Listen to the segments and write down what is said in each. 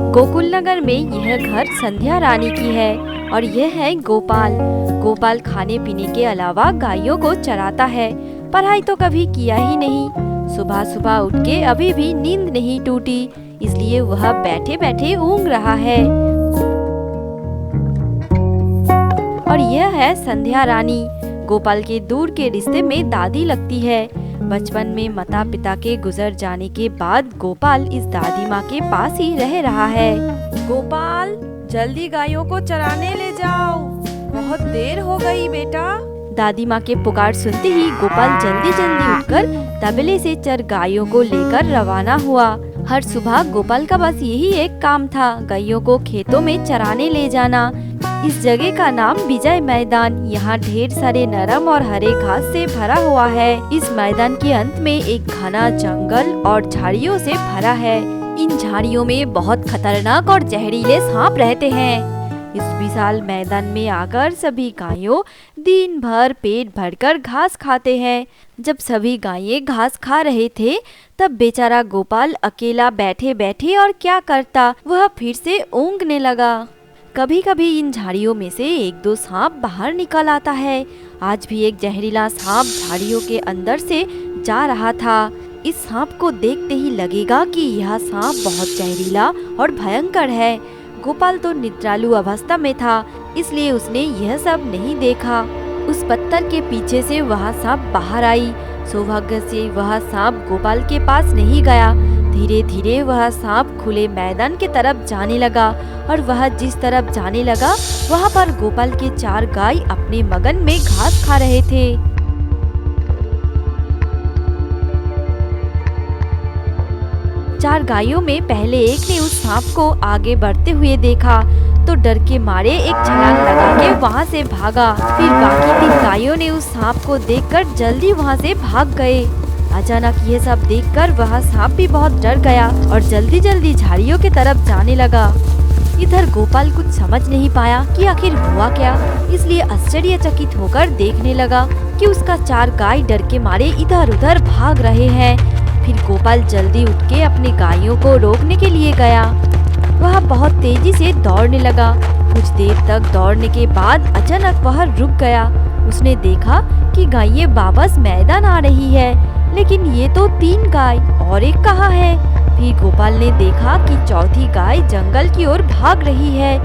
गोकुल नगर में यह घर संध्या रानी की है और यह है गोपाल। गोपाल खाने पीने के अलावा गायों को चराता है। पढ़ाई तो कभी किया ही नहीं। सुबह सुबह उठ के अभी भी नींद नहीं टूटी, इसलिए वह बैठे बैठे ऊँघ रहा है। और यह है संध्या रानी। गोपाल के दूर के रिश्ते में दादी लगती है। बचपन में माता पिता के गुजर जाने के बाद गोपाल इस दादी माँ के पास ही रह रहा है। गोपाल, जल्दी गायों को चराने ले जाओ, बहुत देर हो गई बेटा। दादी माँ के पुकार सुनते ही गोपाल जल्दी जल्दी उठकर तबेले से चर गायों को लेकर रवाना हुआ। हर सुबह गोपाल का बस यही एक काम था, गायों को खेतों में चराने ले जाना। इस जगह का नाम विजय मैदान। यहाँ ढेर सारे नरम और हरे घास से भरा हुआ है। इस मैदान के अंत में एक घना जंगल और झाड़ियों से भरा है। इन झाड़ियों में बहुत खतरनाक और जहरीले सांप रहते हैं। इस विशाल मैदान में आकर सभी गायों दिन भर पेट भरकर घास खाते हैं। जब सभी गायें घास खा रहे थे, तब बेचारा गोपाल अकेला बैठे बैठे और क्या करता, वह फिर से ऊँघने लगा। कभी कभी इन झाड़ियों में से एक दो सांप बाहर निकल आता है। आज भी एक जहरीला सांप झाड़ियों के अंदर से जा रहा था। इस सांप को देखते ही लगेगा कि यह सांप बहुत जहरीला और भयंकर है। गोपाल तो निद्रालु अवस्था में था, इसलिए उसने यह सब नहीं देखा। उस पत्थर के पीछे से वह सांप बाहर आई। सौभाग्य से वह सांप गोपाल के पास नहीं गया। धीरे धीरे वह सांप खुले मैदान की तरफ जाने लगा और वह जिस तरफ जाने लगा, वहाँ पर गोपाल के 4 गाय अपने मगन में घास खा रहे थे। चार गायों में पहले एक ने उस सांप को आगे बढ़ते हुए देखा तो डर के मारे एक छलांग लगा के वहाँ से भागा। फिर बाकी 3 गायों ने उस सांप को देखकर जल्दी वहाँ से भाग गए। अचानक ये सब देखकर वह सांप भी बहुत डर गया और जल्दी जल्दी झाड़ियों की तरफ जाने लगा। इधर गोपाल कुछ समझ नहीं पाया कि आखिर हुआ क्या, इसलिए आश्चर्यचकित होकर देखने लगा कि उसका 4 गाय डर के मारे इधर उधर भाग रहे हैं। फिर गोपाल जल्दी उठ के अपने गायों को रोकने के लिए गया। वह बहुत तेजी से दौड़ने लगा। कुछ देर तक दौड़ने के बाद अचानक वह रुक गया। उसने देखा कि गायें वापस मैदान आ रही है, लेकिन ये तो 3 गाय और एक कहाँ है। फिर गोपाल ने देखा कि चौथी गाय जंगल की ओर भाग रही है,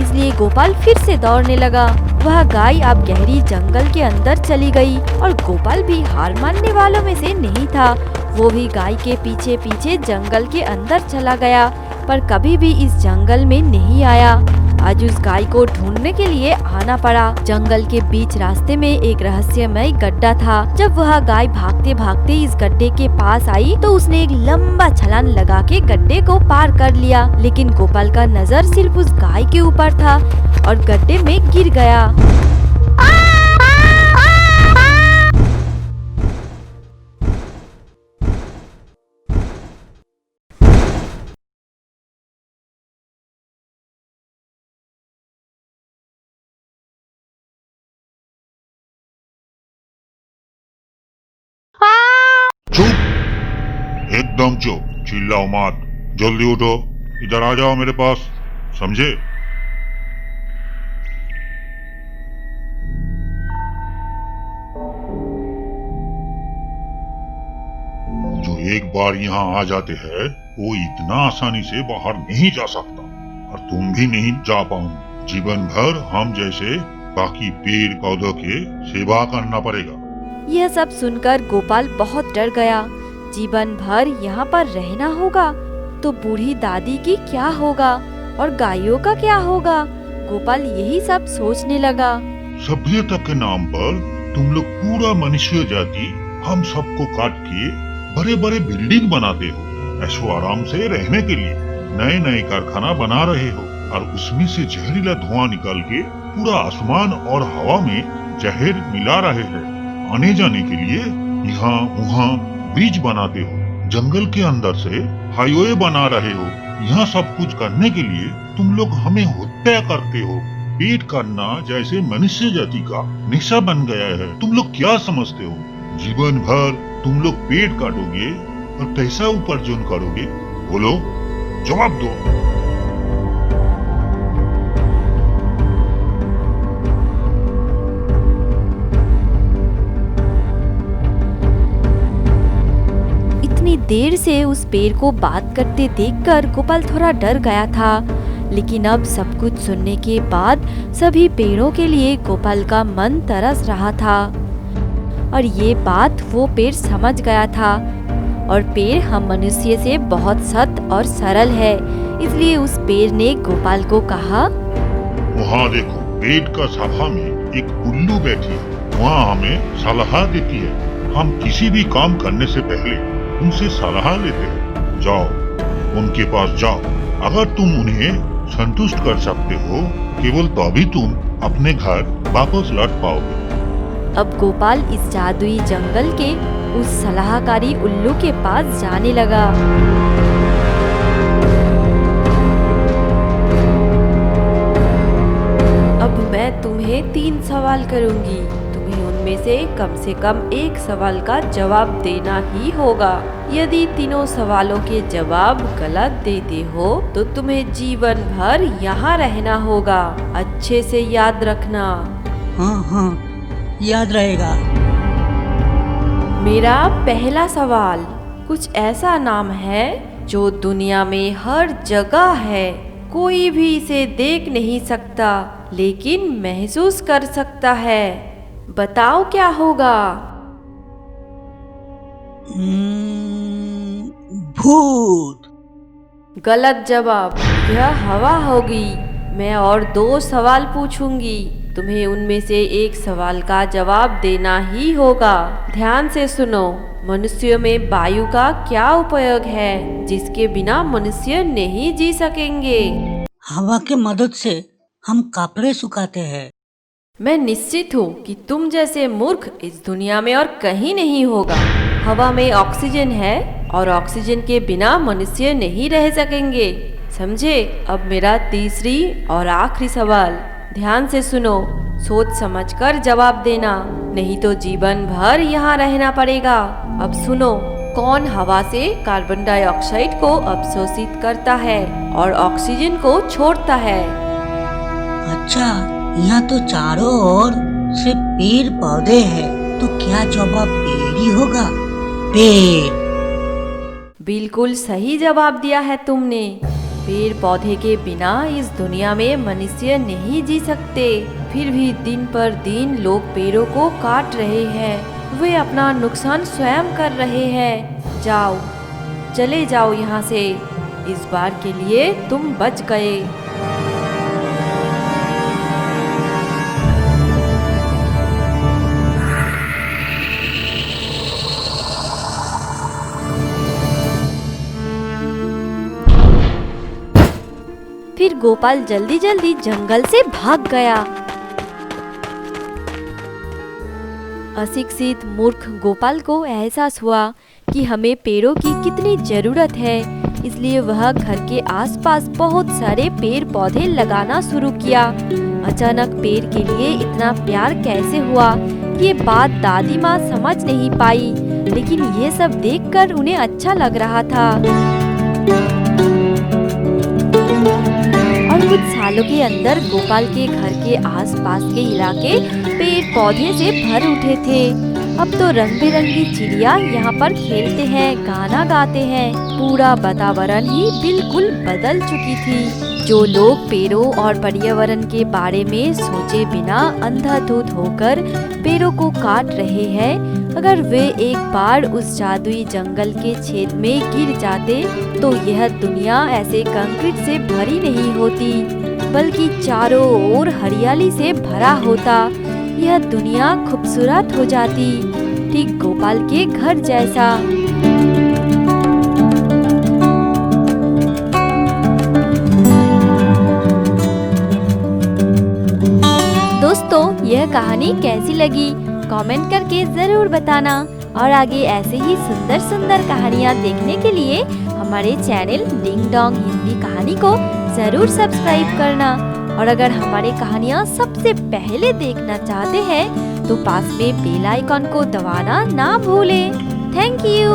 इसलिए गोपाल फिर से दौड़ने लगा। वह गाय अब गहरी जंगल के अंदर चली गई और गोपाल भी हार मानने वालों में से नहीं था। वो भी गाय के पीछे पीछे जंगल के अंदर चला गया, पर कभी भी इस जंगल में नहीं आया। आज उस गाय को ढूंढने के लिए आना पड़ा। जंगल के बीच रास्ते में एक रहस्यमय गड्ढा था। जब वह गाय भागते भागते इस गड्ढे के पास आई तो उसने एक लंबा छलांग लगा के गड्ढे को पार कर लिया, लेकिन गोपाल का नजर सिर्फ उस गाय के ऊपर था और गड्ढे में गिर गया। चुप, एकदम चुप, चिल्लाओ मत। जल्दी उठो, इधर आ जाओ मेरे पास, समझे? जो एक बार यहाँ आ जाते हैं वो इतना आसानी से बाहर नहीं जा सकता, और तुम भी नहीं जा पाओगे। जीवन भर हम जैसे बाकी पेड़ पौधों के सेवा करना पड़ेगा। यह सब सुनकर गोपाल बहुत डर गया। जीवन भर यहाँ पर रहना होगा तो बूढ़ी दादी की क्या होगा और गायों का क्या होगा। गोपाल यही सब सोचने लगा। सभ्यता के नाम पर तुम लोग पूरा मनुष्य जाति हम सबको काट के बड़े बड़े बिल्डिंग बनाते हो, ऐशो आराम से रहने के लिए नए नए कारखाना बना रहे हो, और उसमें से जहरीला धुआं निकाल के पूरा आसमान और हवा में जहर मिला रहे हैं। आने जाने के लिए यहाँ वहाँ ब्रिज बनाते हो, जंगल के अंदर से हाईवे बना रहे हो। यहाँ सब कुछ करने के लिए तुम लोग हमें हत्या करते हो। पेट काटना जैसे मनुष्य जाति का निशा बन गया है। तुम लोग क्या समझते हो? जीवन भर तुम लोग पेट काटोगे और पैसा उपार्जन करोगे? बोलो, जवाब दो। इतनी देर से उस पेड़ को बात करते देखकर गोपाल थोड़ा डर गया था, लेकिन अब सब कुछ सुनने के बाद सभी पेड़ों के लिए गोपाल का मन तरस रहा था। और ये बात वो पेड़ समझ गया था। और पेड़ हम मनुष्य से बहुत सख्त और सरल है, इसलिए उस पेड़ ने गोपाल को कहा, वहाँ देखो, पेड़ का शाखा में एक उल्लू बैठी है। वहाँ हमें सलाह देती है। हम किसी भी काम करने से पहले उनसे सलाह लेते हैं। जाओ, उनके पास जाओ। अगर तुम उन्हें संतुष्ट कर सकते हो, केवल तभी तुम अपने घर वापस लौट पाओगे। अब गोपाल इस जादुई जंगल के उस सलाहकारी उल्लू के पास जाने लगा। अब मैं तुम्हें 3 सवाल करूंगी। तुम्हें उनमें से कम एक सवाल का जवाब देना ही होगा। यदि तीनों सवालों के जवाब गलत देते हो तो तुम्हें जीवन भर यहाँ रहना होगा। अच्छे से याद रखना। हाँ, याद रहेगा। मेरा पहला सवाल, कुछ ऐसा नाम है जो दुनिया में हर जगह है। कोई भी इसे देख नहीं सकता, लेकिन महसूस कर सकता है। बताओ क्या होगा? भूत। गलत जवाब। यह हवा होगी। मैं और 2 सवाल पूछूंगी। तुम्हें उनमें से एक सवाल का जवाब देना ही होगा। ध्यान से सुनो। मनुष्यों में वायु का क्या उपयोग है जिसके बिना मनुष्य नहीं जी सकेंगे? हवा के मदद से हम कपड़े सुखाते हैं। मैं निश्चित हूँ कि तुम जैसे मूर्ख इस दुनिया में और कहीं नहीं होगा। हवा में ऑक्सीजन है और ऑक्सीजन के बिना मनुष्य नहीं रह सकेंगे। समझे? अब मेरा तीसरी और आखिरी सवाल। ध्यान से सुनो, सोच समझकर जवाब देना, नहीं तो जीवन भर यहाँ रहना पड़ेगा। अब सुनो, कौन हवा से कार्बन डाइऑक्साइड को अवशोषित करता है और ऑक्सीजन को छोड़ता है? अच्छा, यहाँ तो चारों ओर सिर्फ पेड़ पौधे हैं, तो क्या जवाब पेड़ ही होगा? पेड़। बिल्कुल सही जवाब दिया है तुमने। पेड़ पौधे के बिना इस दुनिया में मनुष्य नहीं जी सकते। फिर भी दिन पर दिन लोग पेड़ों को काट रहे हैं। वे अपना नुकसान स्वयं कर रहे हैं। जाओ, चले जाओ यहाँ से। इस बार के लिए तुम बच गए। फिर गोपाल जल्दी जल्दी जंगल से भाग गया। अशिक्षित मूर्ख गोपाल को एहसास हुआ कि हमें पेड़ों की कितनी जरूरत है, इसलिए वह घर के आसपास बहुत सारे पेड़ पौधे लगाना शुरू किया। अचानक पेड़ के लिए इतना प्यार कैसे हुआ, ये बात दादी माँ समझ नहीं पाई, लेकिन ये सब देखकर उन्हें अच्छा लग रहा था। और कुछ सालों के अंदर गोपाल के घर के आसपास के इलाके पेड़ पौधे से भर उठे थे। अब तो रंग बिरंगी चिड़िया यहाँ पर खेलते हैं, गाना गाते हैं। पूरा वातावरण ही बिल्कुल बदल चुकी थी। जो लोग पेड़ों और पर्यावरण के बारे में सोचे बिना अंधाधुंध होकर पेड़ों को काट रहे हैं, अगर वे एक बार उस जादुई जंगल के छेद में गिर जाते तो यह दुनिया ऐसे कंक्रीट से भरी नहीं होती, बल्कि चारों ओर हरियाली से भरा होता। यह दुनिया खूबसूरत हो जाती, ठीक गोपाल के घर जैसा। दोस्तों, यह कहानी कैसी लगी कमेंट करके जरूर बताना। और आगे ऐसे ही सुंदर सुंदर कहानियाँ देखने के लिए हमारे चैनल डिंग डोंग हिंदी कहानी को जरूर सब्सक्राइब करना। और अगर हमारी कहानियाँ सबसे पहले देखना चाहते हैं तो पास में बेल आइकॉन को दबाना ना भूलें। Thank you.